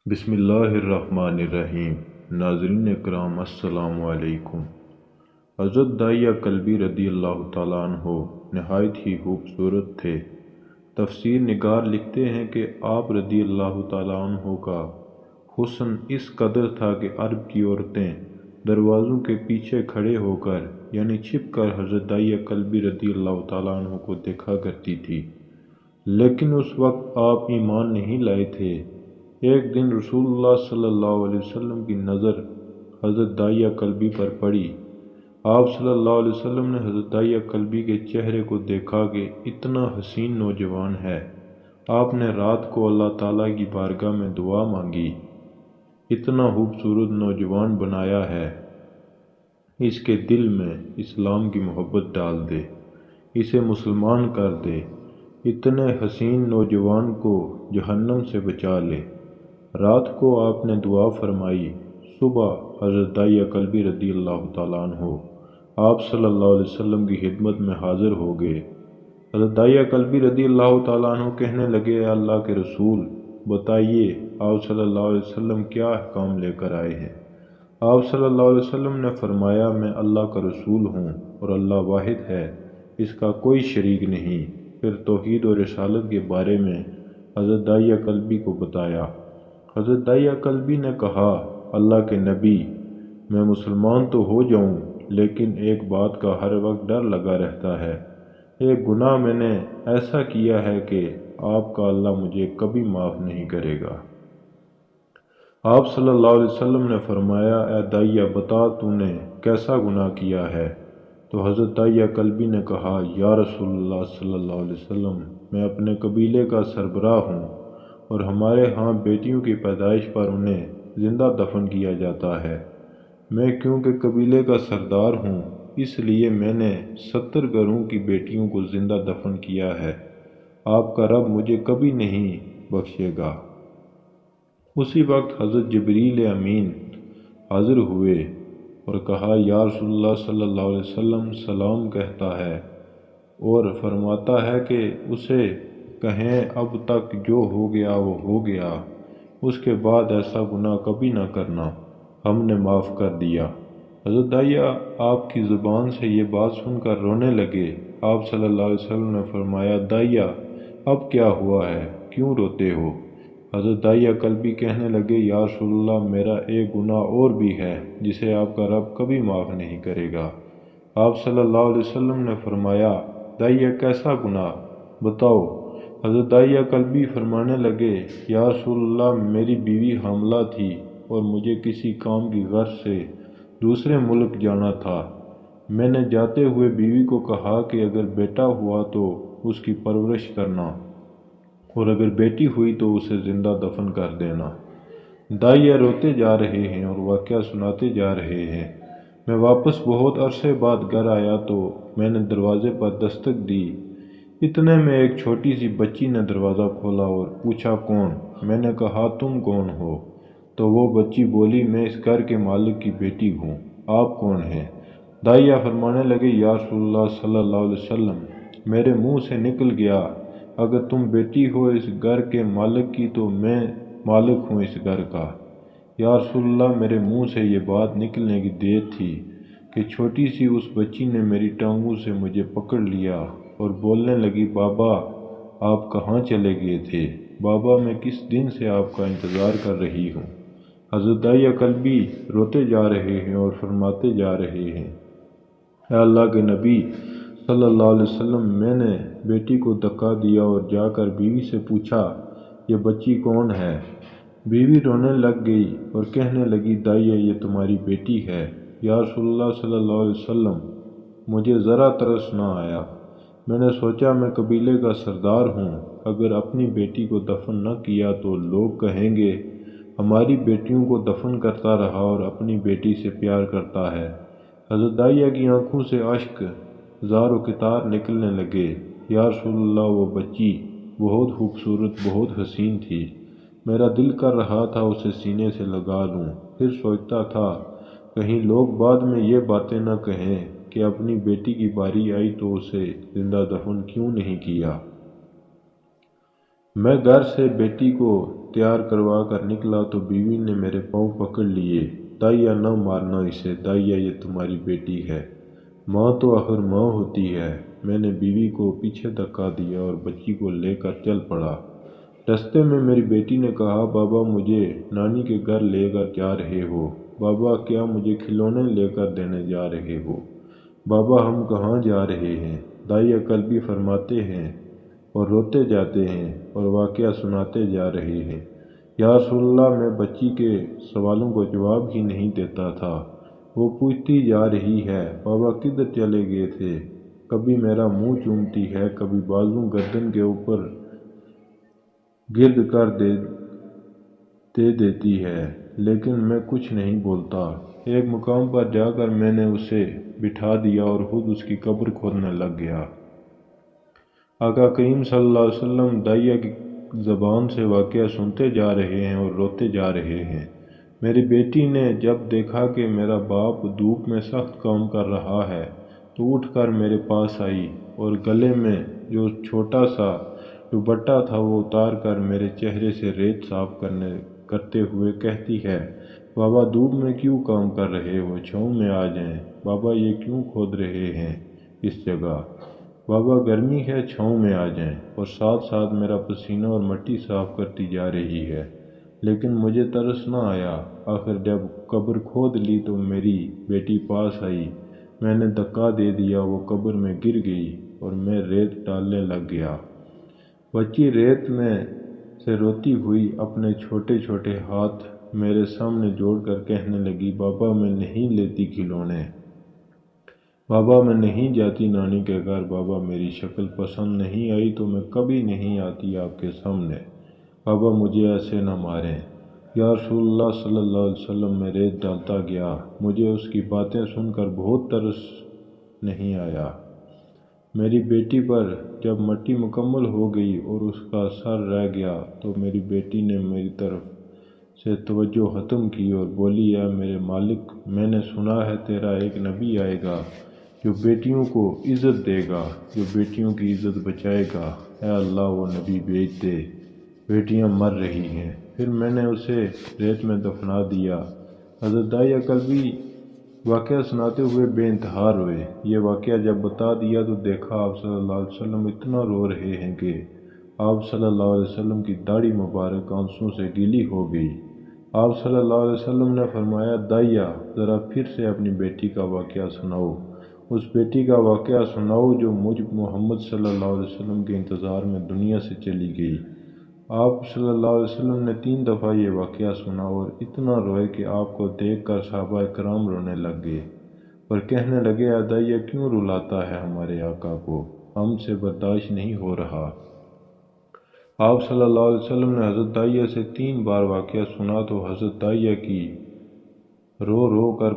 بسم اللہ الرحمن الرحیم۔ ناظرین اکرام السلام علیکم۔ حضرت داعیہ کلبی رضی اللہ تعالیٰ عنہ نہایت ہی خوبصورت تھے۔ تفسیر نگار لکھتے ہیں کہ آپ رضی اللہ تعالیٰ عنہ کا حسن اس قدر تھا کہ عرب کی عورتیں دروازوں کے پیچھے کھڑے ہو کر یعنی چھپ کر حضرت داعیہ کلبی رضی اللہ تعالیٰ عنہ کو دیکھا کرتی تھی، لیکن اس وقت آپ ایمان نہیں لائے تھے۔ ایک دن رسول اللہ صلی اللہ علیہ وسلم کی نظر حضرت داعیہ کلبی پر پڑی۔ آپ صلی اللہ علیہ وسلم نے حضرت داعیہ کلبی کے چہرے کو دیکھا کہ اتنا حسین نوجوان ہے۔ آپ نے رات کو اللہ تعالیٰ کی بارگاہ میں دعا مانگی، اتنا خوبصورت نوجوان بنایا ہے، اس کے دل میں اسلام کی محبت ڈال دے، اسے مسلمان کر دے، اتنے حسین نوجوان کو جہنم سے بچا لے۔ رات کو آپ نے دعا فرمائی۔ صبح حضرت داعیہ کلبی رضی اللہ تعالیٰ عنہ آپ صلی اللہ علیہ وسلم کی خدمت میں حاضر ہو گئے۔ حضرت داعیہ کلبی رضی اللہ تعالیٰ عنہ کہنے لگے، اے اللہ کے رسول، بتائیے آپ صلی اللہ علیہ وسلم کیا احکام لے کر آئے ہیں؟ آپ صلی اللہ علیہ وسلم نے فرمایا، میں اللہ کا رسول ہوں اور اللہ واحد ہے، اس کا کوئی شریک نہیں۔ پھر توحید اور رسالت کے بارے میں حضرت داعیہ کلبی کو بتایا۔ حضرت داعیہ کلبی نے کہا، اللہ کے نبی، میں مسلمان تو ہو جاؤں لیکن ایک بات کا ہر وقت ڈر لگا رہتا ہے۔ ایک گناہ میں نے ایسا کیا ہے کہ آپ کا اللہ مجھے کبھی معاف نہیں کرے گا۔ آپ صلی اللہ علیہ وسلم نے فرمایا، اے داعیہ بتا تو نے کیسا گناہ کیا ہے؟ تو حضرت داعیہ کلبی نے کہا، یا رسول اللہ صلی اللہ علیہ وسلم، میں اپنے قبیلے کا سربراہ ہوں اور ہمارے ہاں بیٹیوں کی پیدائش پر انہیں زندہ دفن کیا جاتا ہے۔ میں کیونکہ قبیلے کا سردار ہوں اس لیے میں نے 70 گھروں کی بیٹیوں کو زندہ دفن کیا ہے۔ آپ کا رب مجھے کبھی نہیں بخشے گا۔ اسی وقت حضرت جبریل امین حاضر ہوئے اور کہا، یا رسول اللہ صلی اللہ علیہ وسلم سلام کہتا ہے اور فرماتا ہے کہ اسے کہیں اب تک جو ہو گیا وہ ہو گیا، اس کے بعد ایسا گناہ کبھی نہ کرنا، ہم نے معاف کر دیا۔ حضرت داعیہ آپ کی زبان سے یہ بات سن کر رونے لگے۔ آپ صلی اللہ علیہ وسلم نے فرمایا، داعیہ اب کیا ہوا ہے، کیوں روتے ہو؟ حضرت داعیہ کلبی کہنے لگے، یا رسول اللہ، میرا ایک گناہ اور بھی ہے جسے آپ کا رب کبھی معاف نہیں کرے گا۔ آپ صلی اللہ علیہ وسلم نے فرمایا، داعیہ کیسا گناہ بتاؤ؟ حضرت داعیہ کلبی فرمانے لگے، یا رسول اللہ، میری بیوی حاملہ تھی اور مجھے کسی کام کی غرض سے دوسرے ملک جانا تھا۔ میں نے جاتے ہوئے بیوی کو کہا کہ اگر بیٹا ہوا تو اس کی پرورش کرنا اور اگر بیٹی ہوئی تو اسے زندہ دفن کر دینا۔ داعیہ روتے جا رہے ہیں اور واقعہ سناتے جا رہے ہیں۔ میں واپس بہت عرصے بعد گھر آیا تو میں نے دروازے پر دستک دی۔ اتنے میں ایک چھوٹی سی بچی نے دروازہ کھولا اور پوچھا، کون؟ میں نے کہا، تم کون ہو؟ تو وہ بچی بولی، میں اس گھر کے مالک کی بیٹی ہوں، آپ کون ہیں؟ داعیہ فرمانے لگے، یا رسول اللہ صلی اللہ علیہ وسلم، میرے منہ سے نکل گیا، اگر تم بیٹی ہو اس گھر کے مالک کی تو میں مالک ہوں اس گھر کا۔ یا رسول اللہ، میرے منہ سے یہ بات نکلنے کی دیر تھی کہ چھوٹی سی اس بچی نے میری ٹانگوں سے مجھے پکڑ لیا اور بولنے لگی، بابا آپ کہاں چلے گئے تھے؟ بابا میں کس دن سے آپ کا انتظار کر رہی ہوں۔ حضرت داعیہ کلبی روتے جا رہے ہیں اور فرماتے جا رہے ہیں، اے اللہ کے نبی صلی اللہ علیہ وسلم، میں نے بیٹی کو دھکا دیا اور جا کر بیوی سے پوچھا، یہ بچی کون ہے؟ بیوی رونے لگ گئی اور کہنے لگی، داعیہ یہ تمہاری بیٹی ہے۔ یا رسول اللہ صلی اللہ علیہ وسلم، مجھے ذرا ترس نہ آیا۔ میں نے سوچا میں قبیلے کا سردار ہوں، اگر اپنی بیٹی کو دفن نہ کیا تو لوگ کہیں گے ہماری بیٹیوں کو دفن کرتا رہا اور اپنی بیٹی سے پیار کرتا ہے۔ حضرت داعیہ کی آنکھوں سے اشک زار و قطار نکلنے لگے۔ یا رسول اللہ، وہ بچی بہت خوبصورت، بہت حسین تھی، میرا دل کر رہا تھا اسے سینے سے لگا لوں۔ پھر سوچتا تھا کہیں لوگ بعد میں یہ باتیں نہ کہیں کہ اپنی بیٹی کی باری آئی تو اسے زندہ دفن کیوں نہیں کیا۔ میں گھر سے بیٹی کو تیار کروا کر نکلا تو بیوی نے میرے پاؤں پکڑ لیے۔ دائیا نہ مارنا اسے، دائیا یہ تمہاری بیٹی ہے، ماں تو آخر ماں ہوتی ہے۔ میں نے بیوی کو پیچھے دھکا دیا اور بچی کو لے کر چل پڑا۔ رستے میں میری بیٹی نے کہا، بابا مجھے نانی کے گھر لے کر جا رہے ہو؟ بابا کیا مجھے کھلونے لے کر دینے جا رہے ہو؟ بابا ہم کہاں جا رہے ہیں؟ دائیا قلبی فرماتے ہیں اور روتے جاتے ہیں اور واقعہ سناتے جا رہے ہیں۔ یا رسول اللہ، میں بچی کے سوالوں کو جواب ہی نہیں دیتا تھا۔ وہ پوچھتی جا رہی ہے، بابا کدھر چلے گئے تھے؟ کبھی میرا منہ چومتی ہے، کبھی بازو گردن کے اوپر گرد کر دے دیتی ہے، لیکن میں کچھ نہیں بولتا۔ ایک مقام پر جا کر میں نے اسے بٹھا دیا اور خود اس کی قبر کھودنے لگ گیا۔ آقا کریم صلی اللہ علیہ وسلم دائیا کی زبان سے واقعہ سنتے جا رہے ہیں اور روتے جا رہے ہیں۔ میری بیٹی نے جب دیکھا کہ میرا باپ دھوپ میں سخت کام کر رہا ہے تو اٹھ کر میرے پاس آئی اور گلے میں جو چھوٹا سا دوپٹہ تھا وہ اتار کر میرے چہرے سے ریت صاف کرتے ہوئے کہتی ہے، بابا دھوپ میں کیوں کام کر رہے ہو؟ چھاؤں میں آ جائیں۔ بابا یہ کیوں کھود رہے ہیں اس جگہ؟ بابا گرمی ہے، چھاؤں میں آ جائیں۔ اور ساتھ ساتھ میرا پسینہ اور مٹی صاف کرتی جا رہی ہے۔ لیکن مجھے ترس نہ آیا۔ آخر جب قبر کھود لی تو میری بیٹی پاس آئی، میں نے دھکا دے دیا، وہ قبر میں گر گئی اور میں ریت ڈالنے لگ گیا۔ بچی ریت میں سے روتی ہوئی اپنے چھوٹے چھوٹے ہاتھ میرے سامنے جوڑ کر کہنے لگی، بابا میں نہیں لیتی کھلونے، بابا میں نہیں جاتی نانی کے گھر، بابا میری شکل پسند نہیں آئی تو میں کبھی نہیں آتی آپ کے سامنے، بابا مجھے ایسے نہ ماریں۔ یا رسول اللہ صلی اللہ علیہ وسلم، میں ریت ڈالتا گیا۔ مجھے اس کی باتیں سن کر بہت ترس نہیں آیا۔ میری بیٹی پر جب مٹی مکمل ہو گئی اور اس کا سر رہ گیا تو میری بیٹی نے میری طرف سے توجہ ختم کی اور بولی، اے میرے مالک، میں نے سنا ہے تیرا ایک نبی آئے گا جو بیٹیوں کو عزت دے گا، جو بیٹیوں کی عزت بچائے گا۔ اے اللہ وہ نبی بھیج دے، بیٹیاں مر رہی ہیں۔ پھر میں نے اسے ریت میں دفنا دیا۔ حضرت دائیا کلبی واقعہ سناتے ہوئے بے انتہا روئے۔ یہ واقعہ جب بتا دیا تو دیکھا آپ صلی اللہ علیہ وسلم اتنا رو رہے ہیں کہ آپ صلی اللہ علیہ وسلم کی داڑھی مبارک آنسوں سے گیلی ہو گئی۔ آپ صلی اللہ علیہ وسلم نے فرمایا، دائیا ذرا پھر سے اپنی بیٹی کا واقعہ سناؤ، اس بیٹی کا واقعہ سناؤ جو مجھ محمد صلی اللہ علیہ وسلم کے انتظار میں دنیا سے چلی گئی۔ آپ صلی اللہ علیہ وسلم نے 3 دفعہ یہ واقعہ سنا اور اتنا روئے کہ آپ کو دیکھ کر صحابہ کرام رونے لگ گئے اور کہنے لگے، اے دائیا کیوں رلاتا ہے ہمارے آقا کو، ہم سے برداشت نہیں ہو رہا۔ آپ صلی اللہ علیہ وسلم نے حضرت دائیا سے 3 بار واقعہ سنا تو حضرت دائیا کی رو رو کر